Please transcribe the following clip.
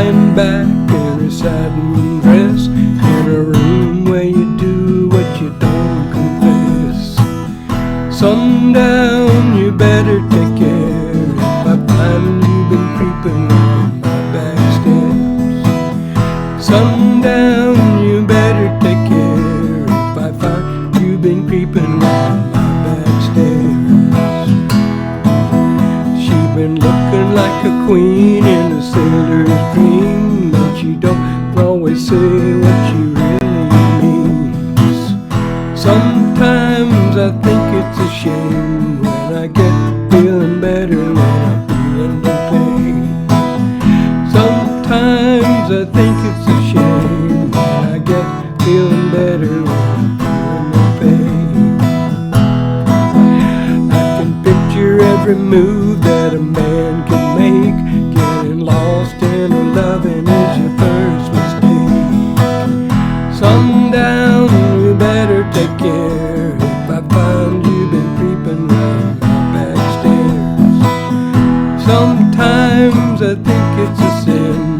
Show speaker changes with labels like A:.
A: lying back in her satin dress, in a room where you do what you don't confess. Sundown, you better take care if I find you've been creeping on my back steps. Sundown, you better take care if I find you've been creeping on my back stairs. She's been looking like a queen in a sailor's dream, but she don't always say what she really means. Sometimes I think it's a shame when I get feeling better when I'm feeling no pain. Sometimes I think it's a shame when I get feeling better when I'm feeling no pain. I can picture every move that a man can make. Getting lost in a loving is your first mistake. Sundown, you better take care if I find you've been creeping round my back stairs. Sometimes I think it's a sin